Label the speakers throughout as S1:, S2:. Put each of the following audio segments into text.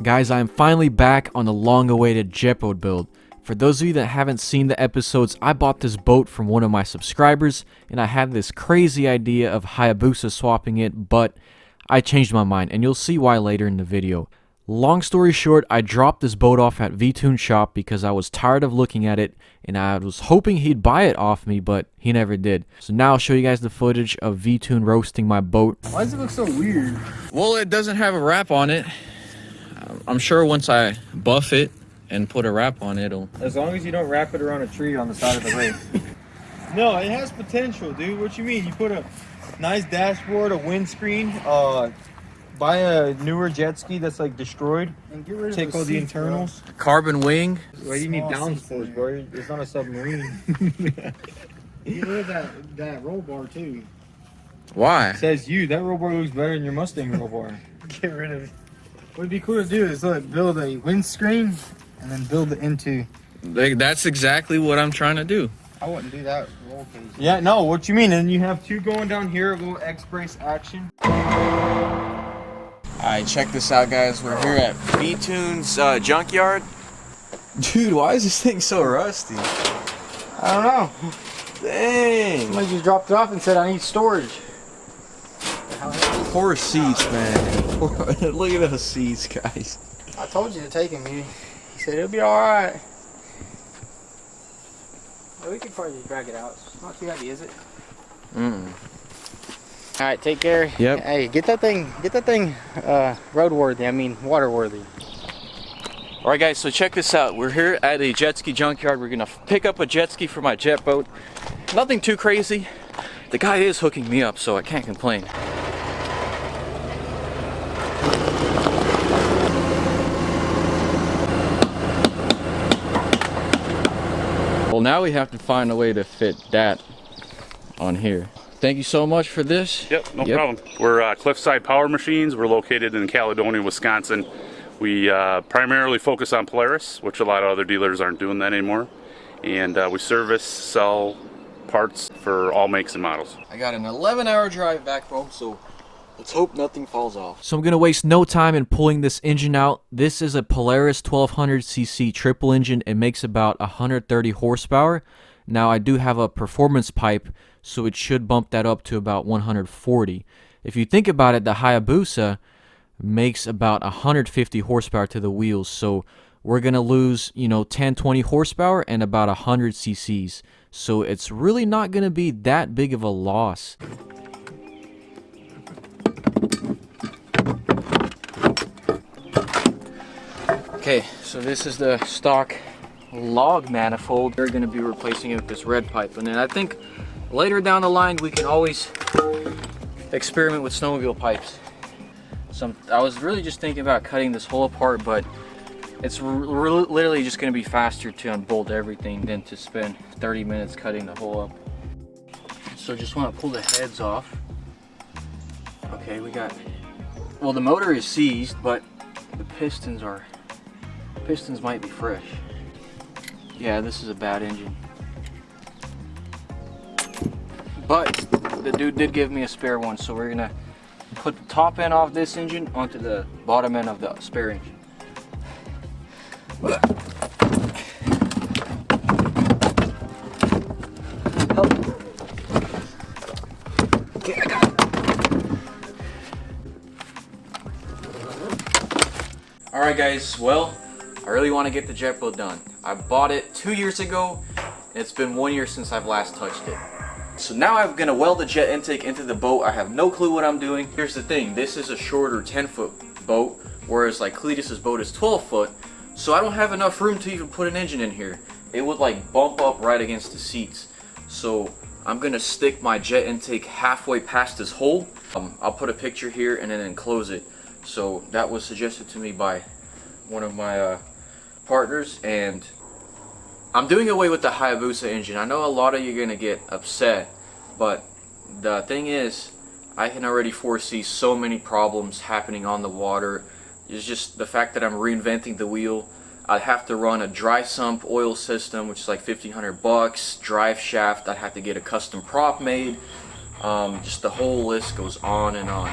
S1: Guys, I am finally back on the long-awaited jet boat build. For those of you that haven't seen the episodes, I bought this boat from one of my subscribers, and I had this crazy idea of Hayabusa swapping it, but I changed my mind, and you'll see why later in the video. Long story short, I dropped this boat off at VTune Shop because I was tired of looking at it, and I was hoping he'd buy it off me, but he never did. So now I'll show you guys the footage of VTune roasting my boat.
S2: Why does it look so weird?
S1: Well, it doesn't have a wrap on it. I'm sure once I buff it and put a wrap on it, it'll...
S2: As long as you don't wrap it around a tree on the side of the lake. No, it has potential, dude. What you mean? You put a nice dashboard, a windscreen, buy a newer jet ski that's like destroyed, and get rid of take all the internals.
S1: Bro. Carbon wing.
S2: Why do you need downforce, bro? It's not a submarine.
S3: Get rid of that roll bar too.
S1: Why?
S2: It says you. That roll bar looks better than your Mustang roll bar.
S3: Get rid of it. What would be cool to do is build a windscreen and then build it into.
S1: That's exactly what I'm trying to do.
S3: I wouldn't do that roll cage.
S2: Yeah, no. What you mean? And you have two going down here, a little X-brace action.
S1: Alright, check this out, guys. We're here at VTune's junkyard. Dude, why is this thing so rusty?
S3: I don't know.
S1: Dang.
S3: Somebody just dropped it off and said I need storage.
S1: Poor seats, man. Look at those seats, guys.
S3: I told you to take him. He said it'll be alright. Yeah, we could probably just drag it out. It's not too heavy, is it? Alright, take care.
S1: Yep.
S3: Hey, get that thing roadworthy, I mean waterworthy.
S1: Alright guys, so check this out. We're here at a jet ski junkyard. We're gonna pick up a jet ski for my jet boat. Nothing too crazy. The guy is hooking me up, so I can't complain. Well, now we have to find a way to fit that on here. Thank you so much for this.
S4: Yep, no problem. We're Cliffside Power Machines. We're located in Caledonia, Wisconsin. We primarily focus on Polaris, which a lot of other dealers aren't doing that anymore. And we service, sell parts for all makes and models.
S1: I got an 11-hour drive back home, so let's hope nothing falls off. So I'm going to waste no time in pulling this engine out. This is a Polaris 1200cc triple engine. It makes about 130 horsepower. Now I do have a performance pipe, so it should bump that up to about 140. If you think about it, the Hayabusa makes about 150 horsepower to the wheels, so we're going to lose, 10-20 horsepower and about 100 cc's. So it's really not going to be that big of a loss. Okay, so this is the stock log manifold. We're going to be replacing it with this red pipe, and then I think later down the line we can always experiment with snowmobile pipes. So I was really just thinking about cutting this hole apart, but it's literally just going to be faster to unbolt everything than to spend 30 minutes cutting the hole up. So just want to pull the heads off. Okay, we got, well, the motor is seized, but the pistons might be fresh. Yeah, this is a bad engine. But the dude did give me a spare one, so we're gonna put the top end of this engine onto the bottom end of the spare engine. Help. Okay, I got it. Alright guys, well, I really want to get the jet boat done. I bought it 2 years ago, and it's been 1 year since I've last touched it. So now I'm going to weld the jet intake into the boat. I have no clue what I'm doing. Here's the thing, this is a shorter 10-foot boat, whereas like Cletus's boat is 12 foot, so I don't have enough room to even put an engine in here. It would like bump up right against the seats. So I'm going to stick my jet intake halfway past this hole. I'll put a picture here and then enclose it. So that was suggested to me by one of my partners, and I'm doing away with the Hayabusa engine. I know a lot of you are going to get upset, but the thing is, I can already foresee so many problems happening on the water. It's just the fact that I'm reinventing the wheel. I'd have to run a dry sump oil system, which is like $1,500, drive shaft, I'd have to get a custom prop made. Just the whole list goes on and on.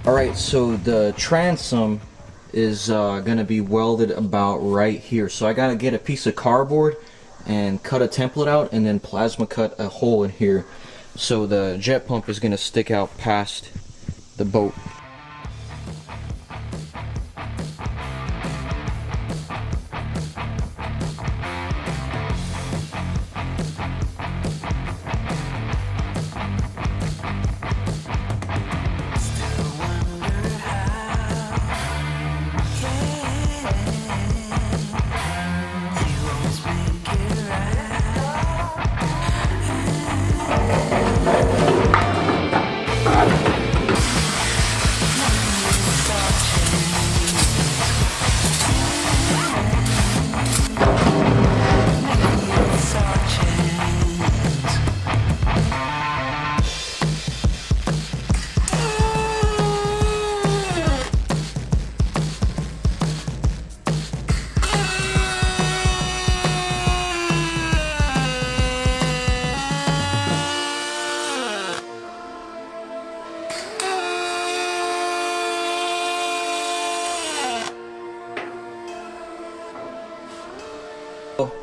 S1: Alright, so the transom is gonna be welded about right here. So I gotta get a piece of cardboard and cut a template out and then plasma cut a hole in here. So the jet pump is gonna stick out past the boat.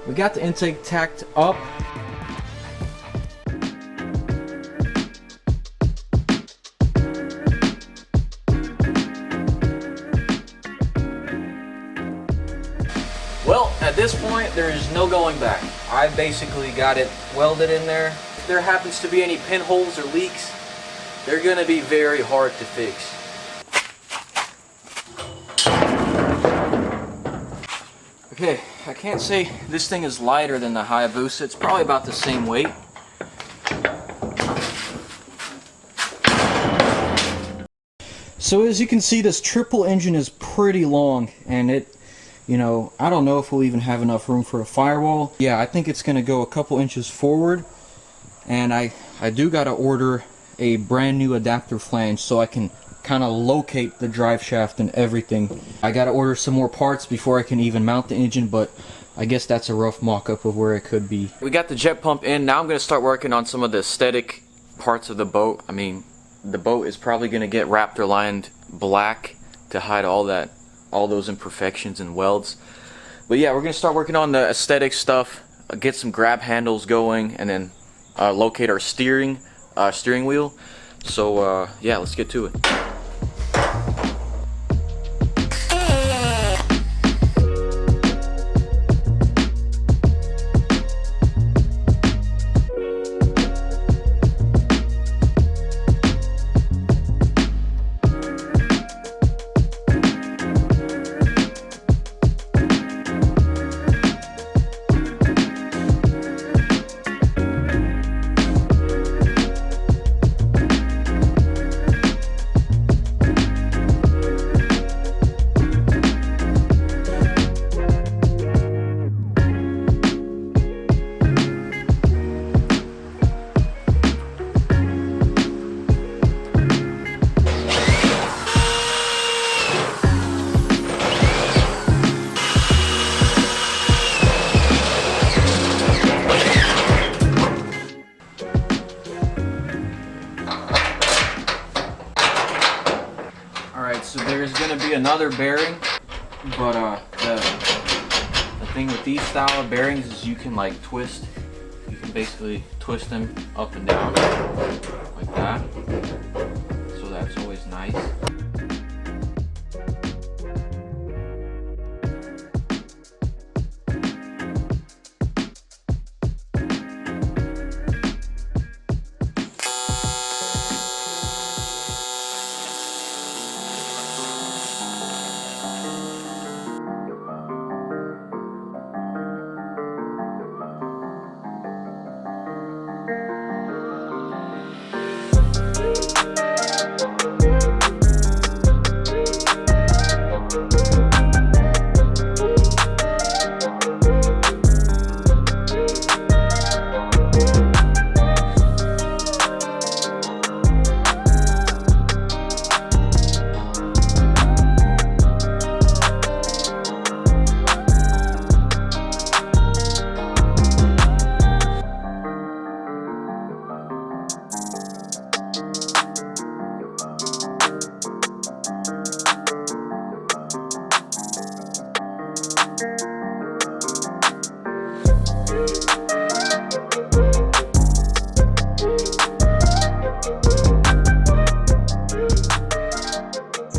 S1: We got the intake tacked up. Well, at this point, there is no going back. I basically got it welded in there. If there happens to be any pinholes or leaks, they're gonna be very hard to fix. Okay, I can't say this thing is lighter than the Hayabusa. It's probably about the same weight. So as you can see, this triple engine is pretty long, and it, you know, I don't know if we'll even have enough room for a firewall. Yeah, I think it's gonna go a couple inches forward, and I do gotta order a brand new adapter flange so I can kind of locate the drive shaft and everything. I gotta order some more parts before I can even mount the engine, but I guess that's a rough mock-up of where it could be. We got the jet pump in. Now I'm gonna start working on some of the aesthetic parts of the boat. I mean, the boat is probably gonna get Raptor lined black to hide all those imperfections and welds. But yeah, we're gonna start working on the aesthetic stuff, get some grab handles going, and then locate our steering wheel. So yeah, let's get to it. So there's going to be another bearing, but the thing with these style of bearings is you can like twist, you can basically twist them up and down like that, so that's always nice.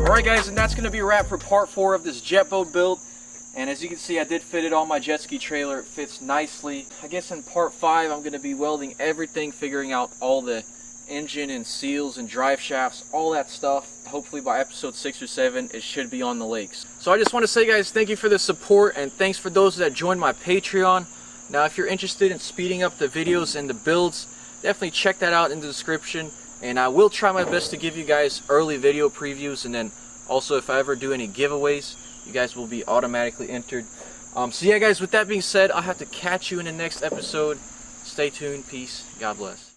S1: Alright guys, and that's going to be a wrap for part 4 of this jet boat build. And as you can see, I did fit it on my jet ski trailer. It fits nicely. I guess in part 5, I'm going to be welding everything, figuring out all the engine and seals and drive shafts, all that stuff. Hopefully by episode 6 or 7, it should be on the lakes. So I just want to say, guys, thank you for the support, and thanks for those that joined my Patreon. Now, if you're interested in speeding up the videos and the builds, definitely check that out in the description. And I will try my best to give you guys early video previews, and then also if I ever do any giveaways, you guys will be automatically entered. So yeah guys, with that being said, I'll have to catch you in the next episode. Stay tuned. Peace. God bless.